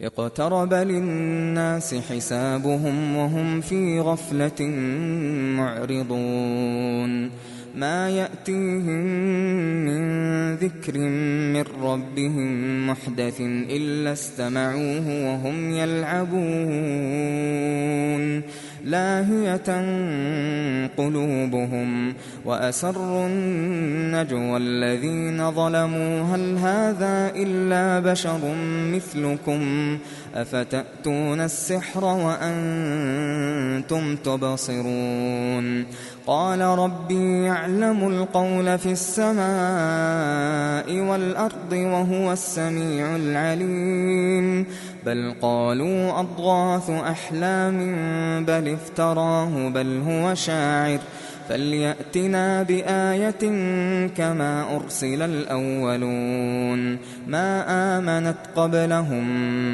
اقترب للناس حسابهم وهم في غفلة معرضون ما يأتيهم من ذكر من ربهم محدث إلا استمعوه وهم يلعبون لاهية قلوبهم وأسروا النجوى الذين ظلموا هل هذا إلا بشر مثلكم أفتأتون السحر وأنتم تبصرون قال ربي يعلم القول في السماء والأرض وهو السميع العليم بل قالوا أضغاث أحلام بل افتراه بل هو شاعر فليأتنا بآية كما أرسل الأولون ما آمنت قبلهم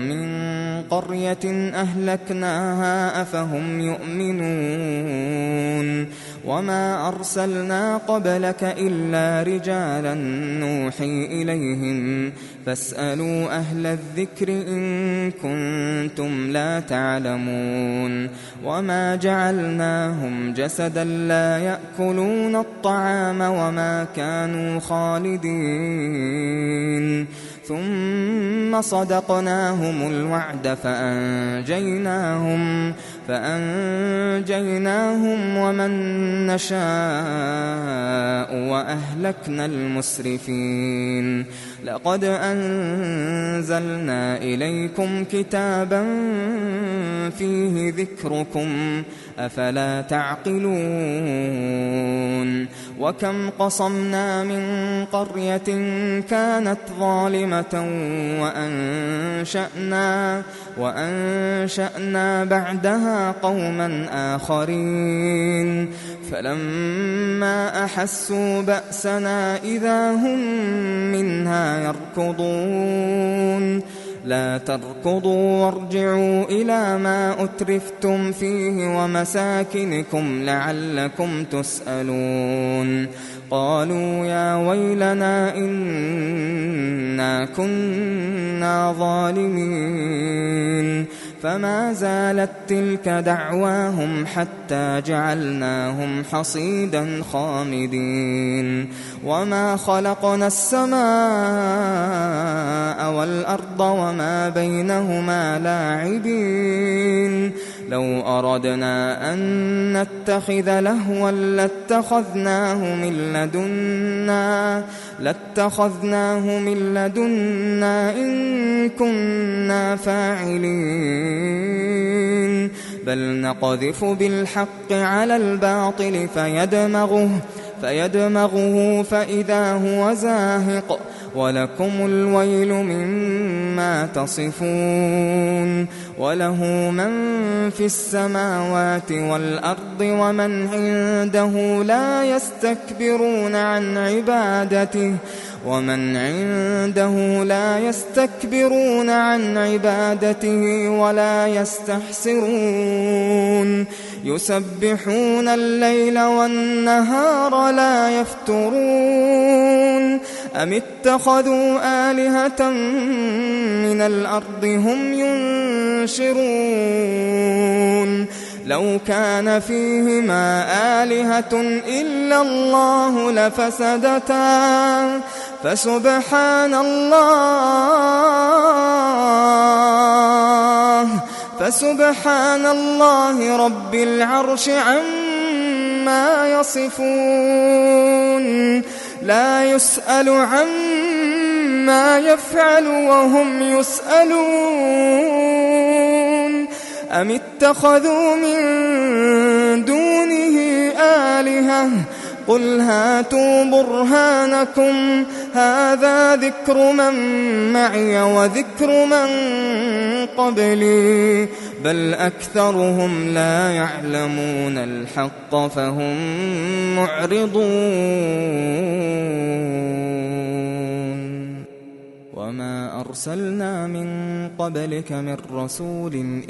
من قرية أهلكناها أفهم يؤمنون وما أرسلنا قبلك إلا رجالا نوحي إليهم فاسألوا أهل الذكر إن كنتم لا تعلمون وما جعلناهم جسدا لا يأكلون الطعام وما كانوا خالدين ثم صدقناهم الوعد فأنجيناهم ومن نشاء وأهلكنا المسرفين لقد أنزلنا إليكم كتابا فيه ذكركم أفلا تعقلون وكم قصمنا من قرية كانت ظالمة وأنشأنا بعدها قوما آخرين فلما أحسوا بأسنا إذا هم منها يركضون لا تركضوا وارجعوا إلى ما أترفتم فيه ومساكنكم لعلكم تسألون قالوا يا ويلنا إنا كنا ظالمين فما زالت تلك دعواهم حتى جعلناهم حصيدا خامدين وما خلقنا السماء والأرض وما بينهما لاعبين لو أردنا أن نتخذ لهوا لاتخذناه من لدنا إن كنا فاعلين بل نقذف بالحق على الباطل فيدمغه فإذا هو زاهق ولكم الويل مما تصفون وله من في السماوات والأرض ومن عنده لا يستكبرون عن عبادته ولا يستحسرون يسبحون الليل والنهار لا يفترون أم اتخذوا آلهة من الأرض هم ينشرون لو كان فيهما آلهة إلا الله لفسدتا فسبحان الله رب العرش عما يصفون لا يسأل عما يفعل وهم يسألون أم اتخذوا من دونه آلهة قل هاتوا برهانكم هذا ذكر من معي وذكر من قبلي بل أكثرهم لا يعلمون الحق فهم معرضون وما أرسلنا من قبلك من رسول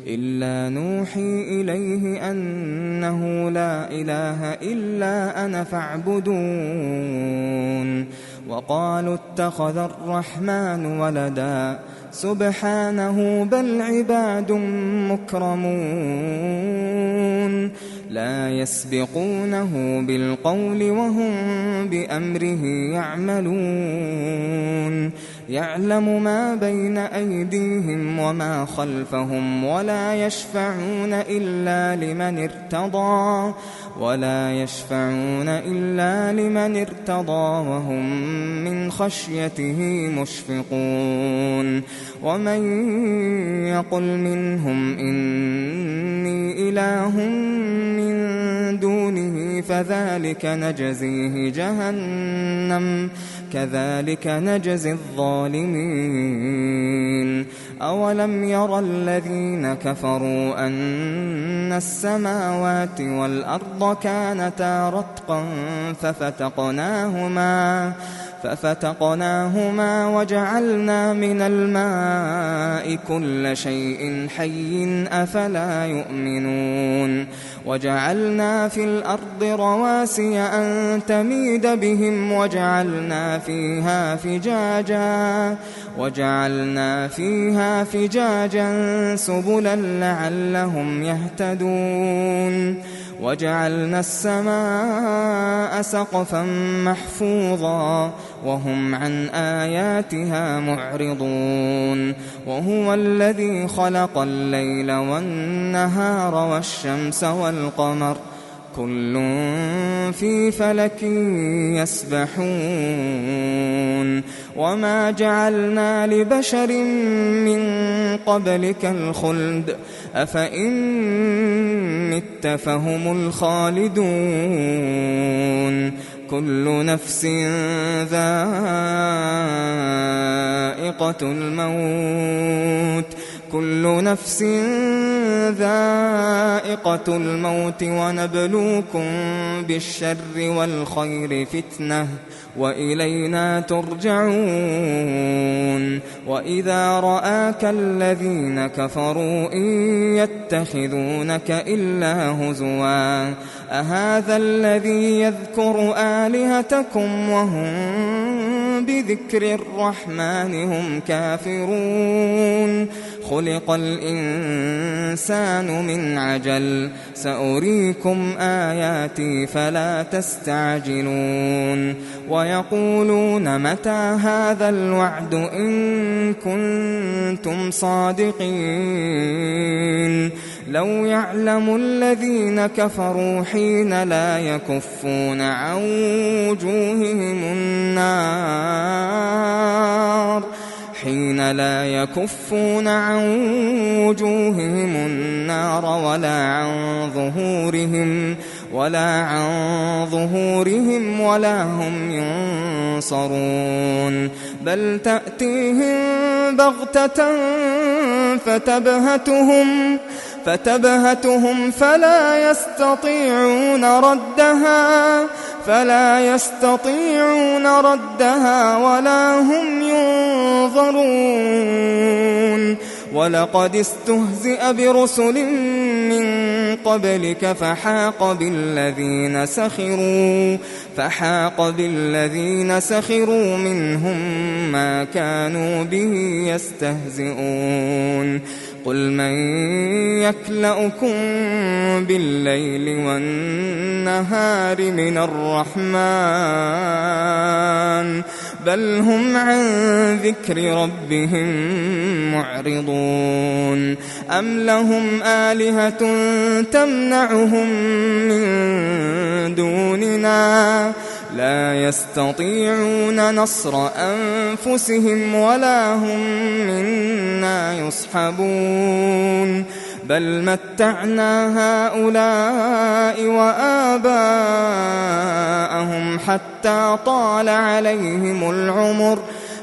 إلا نوحي إليه أنه لا إله إلا أنا فاعبدون وقالوا اتخذ الرحمن ولدا سبحانه بل عباد مكرمون لا يسبقونه بالقول وهم بأمره يعملون يعلم ما بين أيديهم وما خلفهم ولا يشفعون إلا لمن ارتضى وهم من خشيته مشفقون ومن يقل منهم إني إله من دونه فذلك نجزيه جهنم كذلك نجزي الظالمين أولم يرى الذين كفروا أن السماوات والأرض كانتا رتقا ففتقناهما وجعلنا من الماء كل شيء حي أفلا يؤمنون وجعلنا في الأرض رواسي أن تميد بهم وجعلنا فيها فجاجا سبلا لعلهم يهتدون وجعلنا السماء سقفا محفوظا وهم عن آياتها معرضون وهو الذي خلق الليل والنهار والشمس والقمر كل في فلك يسبحون وما جعلنا لبشر من قبلك الخلد أفإن مت فهم الخالدون كل نفس ذائقة الموت ونبلوكم بالشر والخير فتنة وإلينا ترجعون وإذا رآك الذين كفروا إن يتخذونك إلا هزوا أهذا الذي يذكر آلهتكم وهم بذكر الرحمن هم كافرون خلق الإنسان من عجل سأريكم آياتي فلا تستعجلون ويقولون متى هذا الوعد إن كنتم صادقين لو يعلم الذين كفروا حين لا يكفون عن وجوههم النار ولا عن ظهورهم ولا هم ينصرون بل تأتيهم بغتة فتبهتهم فلا يستطيعون ردها ولا هم ينظرون ولقد استهزئ برسل من قبلك فحاق بالذين سخروا منهم ما كانوا به يستهزئون قل من يكلؤكم بالليل والنهار من الرحمن بل هم عن ذكر ربهم معرضون أم لهم آلهة تمنعهم من دوننا لا يستطيعون نصر أنفسهم ولا هم منا يصحبون بل متعنا هؤلاء وآباءهم حتى طال عليهم العمر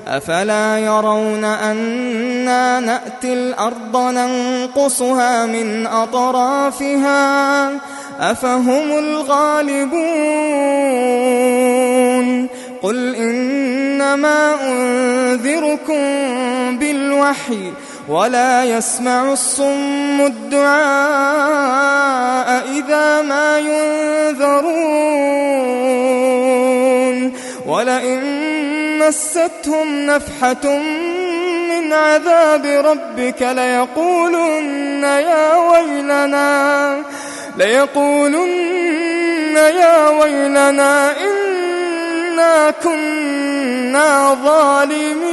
أفلا يرون أنا نأتي الأرض ننقصها من أطرافها أفهم الغالبون قل إنما أنذركم بالوحي ولا يسمع الصم الدعاء إذا ما ينذرون ولئن مستهم نفحة من عذاب ربك ليقولن يا ويلنا إنا كنا ظالمين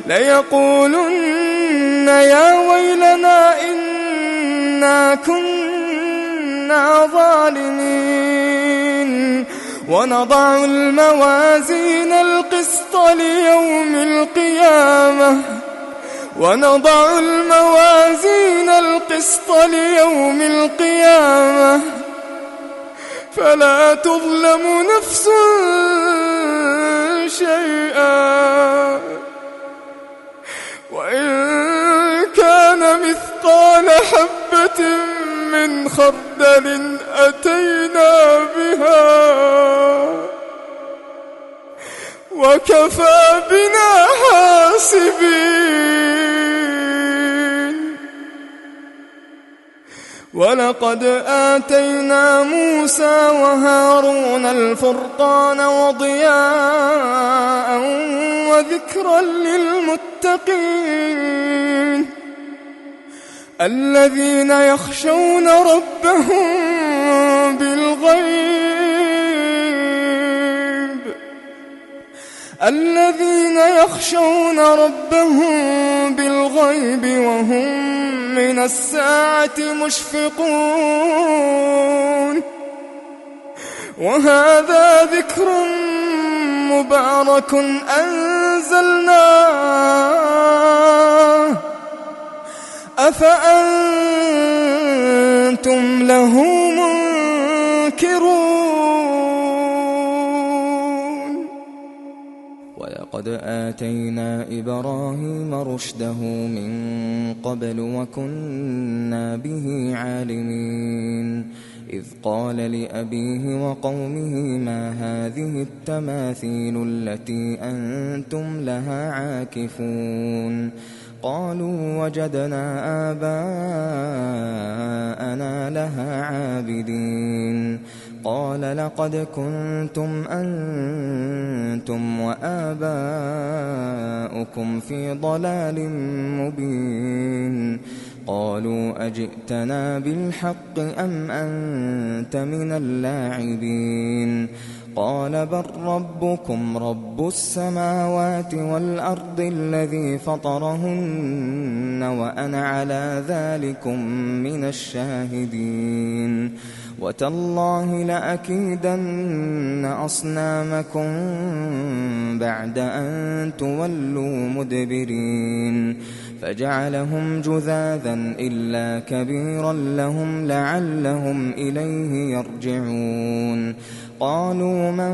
ليقولن يا ويلنا إنا كنا ظالمين ونضع الموازين القسط ليوم القيامة فلا تظلم نفس شيئا وإن كان مثقال حبة من خردل أتينا بها وكفى بنا حاسبين. ولقد آتينا موسى وهارون الفرقان وضياء وذكرا للمتقين الذين يخشون ربهم بالغيب وهم من الساعة مشفقون. وهذا ذكر مبارك أنزلناه أفأنتم له منكرون. ولقد آتينا إبراهيم رشده من قبل وكنا به عالمين إذ قال لأبيه وقومه ما هذه التماثيل التي أنتم لها عاكفون قالوا وجدنا آباءنا لها عابدين قال لقد كنتم أنتم وآباؤكم في ضلال مبين قالوا أجئتنا بالحق أم أنت من اللاعبين قال بل ربكم رب السماوات والأرض الذي فطرهن وأنا على ذلكم من الشاهدين وتالله لأكيدن أصنامكم بعد أن تولوا مدبرين فجعلهم جذاذا إلا كبيرا لهم لعلهم إليه يرجعون قالوا من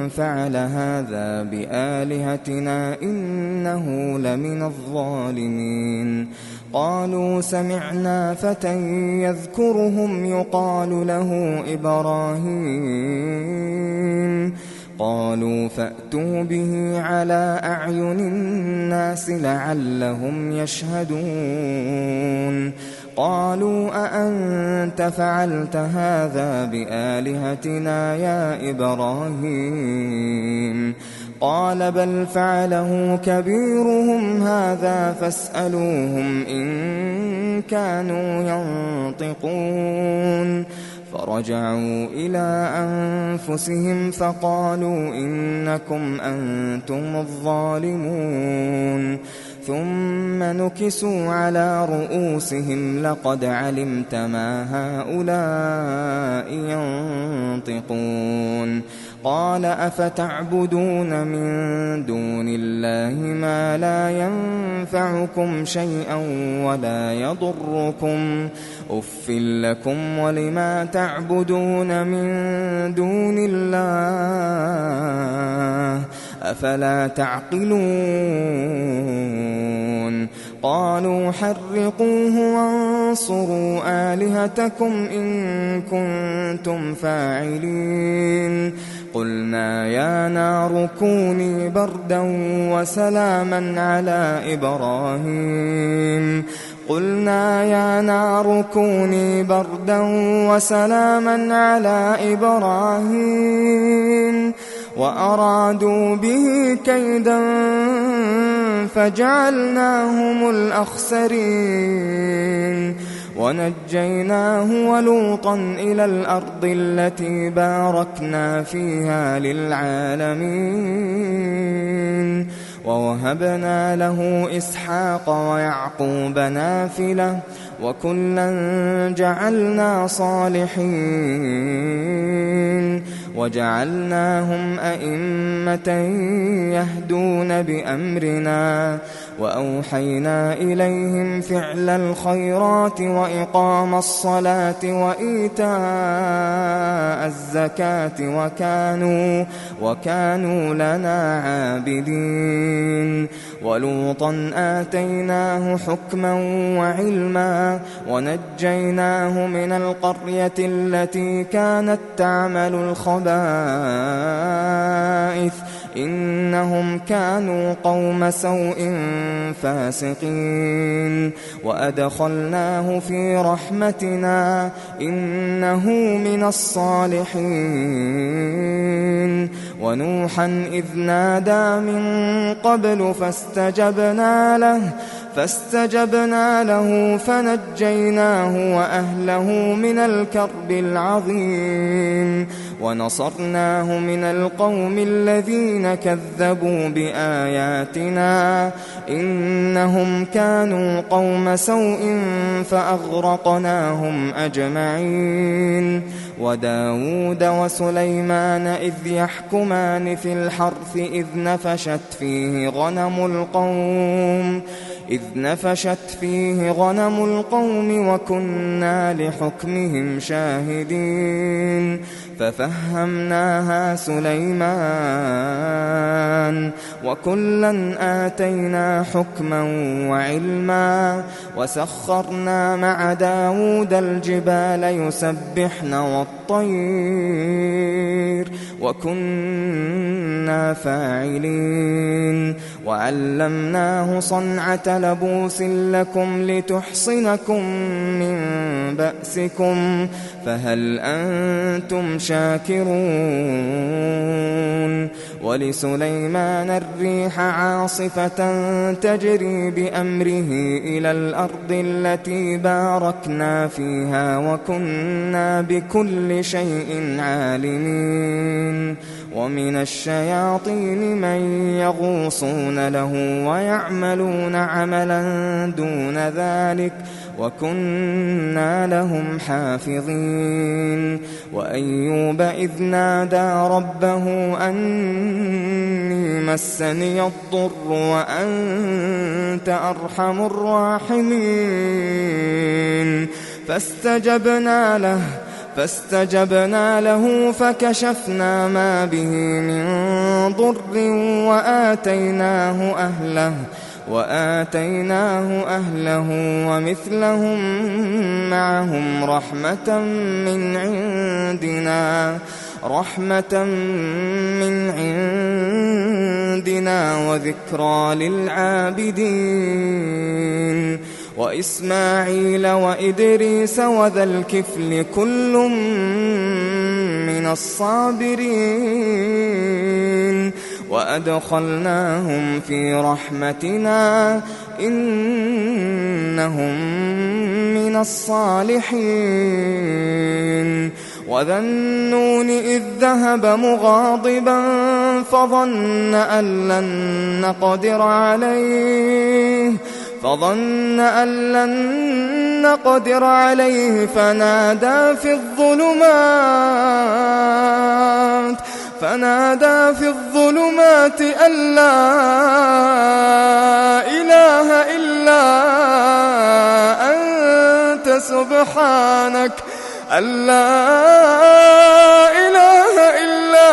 فعل هذا بآلهتنا إنه لمن الظالمين قالوا سمعنا فتى يذكرهم يقال له إبراهيم قالوا فأتوا به على أعين الناس لعلهم يشهدون قالوا أأنت فعلت هذا بآلهتنا يا إبراهيم قال بل فعله كبيرهم هذا فاسألوهم إن كانوا ينطقون فرجعوا إلى أنفسهم فقالوا إنكم أنتم الظالمون ثم نكسوا على رؤوسهم لقد علمت ما هؤلاء ينطقون قال أفتعبدون من دون الله ما لا ينفعكم شيئا ولا يضركم أف لكم ولما تعبدون من دون الله أفلا تعقلون قالوا حرقوه وانصروا آلهتكم إن كنتم فاعلين قلنا يا نار كوني بردا وسلاما على إبراهيم قلنا يا نار كوني بردا وسلاما على إبراهيم وأرادوا به كيدا فجعلناهم الأخسرين ونجيناه ولوطا إلى الأرض التي باركنا فيها للعالمين ووهبنا له إسحاق ويعقوب نافلة وكلا جعلنا صالحين وجعلناهم أئمة يهدون بأمرنا وأوحينا إليهم فعل الخيرات وإقام الصلاة وإيتاء الزكاة وكانوا لنا عابدين ولوطا آتيناه حكما وعلما ونجيناه من القرية التي كانت تعمل الخبائث إنهم كانوا قوم سوء فاسقين وأدخلناه في رحمتنا إنه من الصالحين ونوحا إذ نادى من قبل فاستجبنا له فنجيناه وأهله من الكرب العظيم ونصرناه من القوم الذين كذبوا بآياتنا إنهم كانوا قوم سوء فأغرقناهم أجمعين وداود وسليمان إذ يحكمان في الحرث إذ نفشت فيه غنم القوم وكنا لحكمهم شاهدين ففهمناها سليمان وكلا آتينا حكما وعلما وسخرنا مع داود الجبال يسبحن والطير وكنا فاعلين وعلمناه صنعة لبوس لكم لتحصنكم من بأسكم فهل أنتم شاكرون ولسليمان الريح عاصفة تجري بأمره إلى الأرض التي باركنا فيها وكنا بكل شيء عالمين ومن الشياطين من يغوصون له ويعملون عملا دون ذلك وكنا لهم حافظين وأيوب إذ نادى ربه أني مسني الضر وأنت أرحم الراحمين فاستجبنا له فكشفنا ما به من ضر وآتيناه أهله ومثلهم معهم رحمة من عندنا وذكرى للعابدين وإسماعيل وإدريس وذا الكفل كل من الصابرين وأدخلناهم في رحمتنا إنهم من الصالحين وذا النون إذ ذهب مغاضبا فظن أن لن نقدر عليه فنادى في الظلمات أن لا إله إلا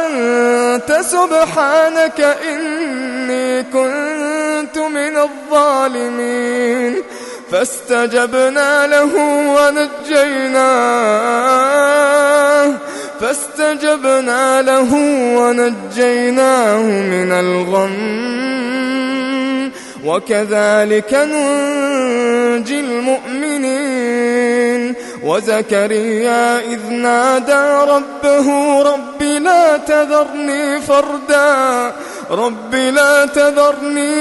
أنت سبحانك إني كنت من الظالمين فاستجبنا له ونجيناه من الغم وكذلك ننجي المؤمنين وزكريا إذ نادى ربه رب لا تذرني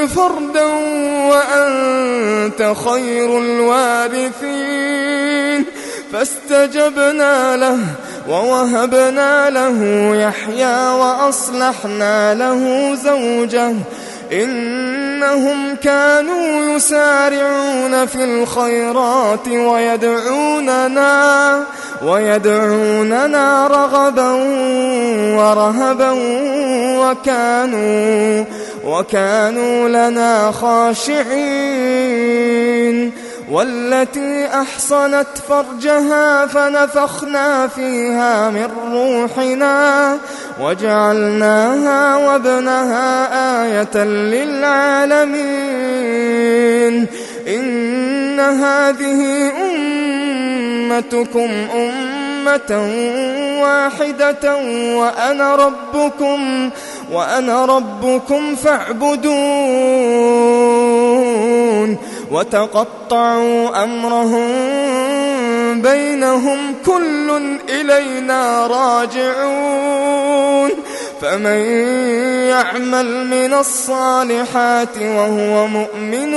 فردا وأنت خير الوارثين فاستجبنا له ووهبنا له يحيى وأصلحنا له زوجه إنهم كانوا يسارعون في الخيرات ويدعوننا رغبا ورهبا وكانوا لنا خاشعين والتي أحصنت فرجها فنفخنا فيها من روحنا وجعلناها وابنها آية للعالمين إن هذه أمتكم أمة واحدة وأنا ربكم فاعبدون وتقطعوا أمرهم بينهم كل إلينا راجعون فمن يعمل من الصالحات وهو مؤمن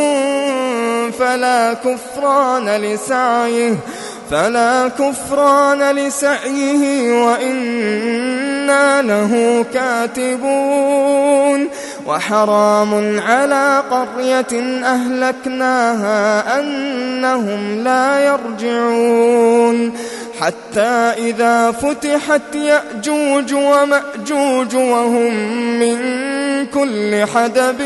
فلا كفران لسعيه وإنا له كاتبون وحرام على قرية أهلكناها أنهم لا يرجعون حتى إذا فتحت يأجوج ومأجوج وهم من كل حدب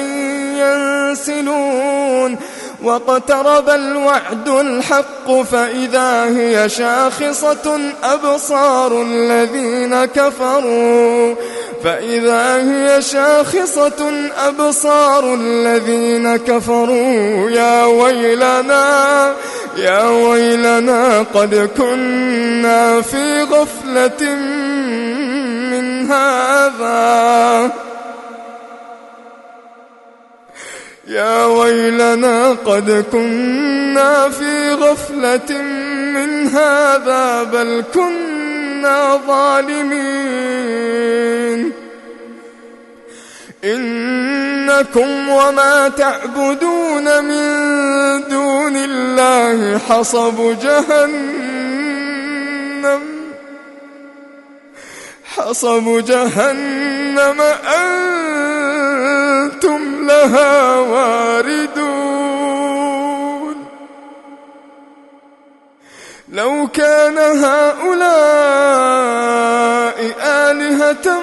ينسلون واقترب الوعد الحق فإذا هي شاخصة أبصار الذين كفروا يا ويلنا قد كنا في غفلة من هذا يا ويلنا قد كنا في غفلة من هذا بل كنا ظالمين إنكم وما تعبدون من دون الله حصب جهنم أنتم لها واردون لو كان هؤلاء آلهة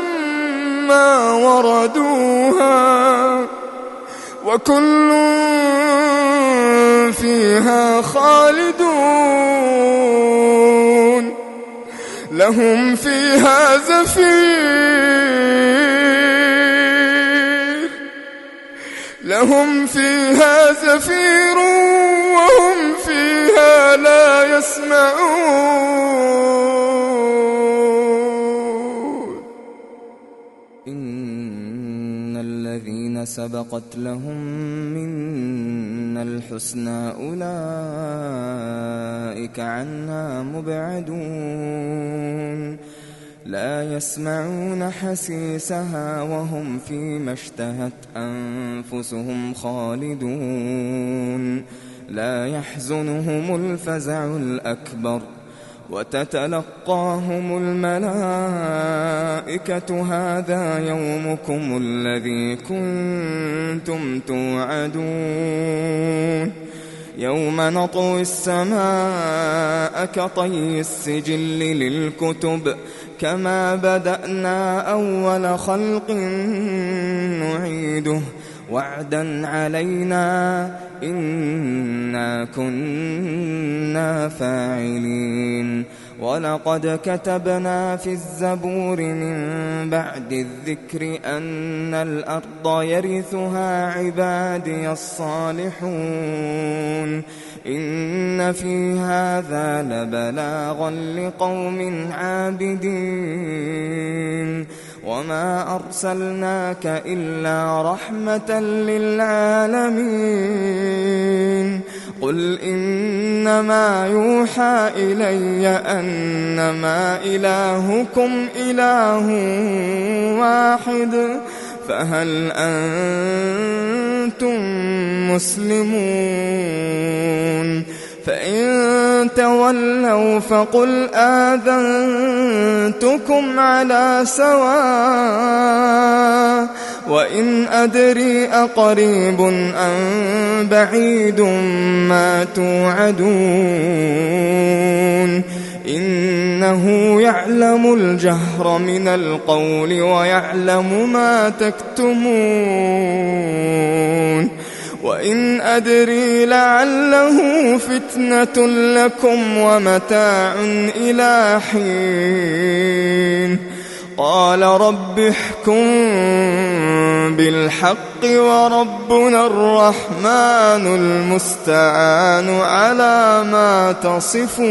ما وردوها وكل فيها خالدون لهم فيها زفير وهم فيها لا يسمعون إن الذين سبقت لهم منا الحسنى أولئك عنها مبعدون لا يسمعون حسيسها وهم فيما اشتهت أنفسهم خالدون لا يحزنهم الفزع الأكبر وتتلقاهم الملائكة هذا يومكم الذي كنتم توعدون يوم نطوي السماء كطي السجل للكتب كما بدأنا أول خلق نعيده وعدا علينا إنا كنا فاعلين ولقد كتبنا في الزبور من بعد الذكر أن الأرض يرثها عبادي الصالحون إن في هذا لبلاغا لقوم عابدين وما أرسلناك إلا رحمة للعالمين قل إنما يوحى إلي أنما إلهكم إله واحد فهل أنتم مسلمون فإن تولوا فقل آذنتكم على سواء وإن أدري أقريب أم بعيد ما توعدون إنه يعلم الجهر من القول ويعلم ما تكتمون وإن أدري لعله فتنة لكم ومتاع إلى حين قال رب احكم بالحق وربنا الرحمن المستعان على ما تصفون.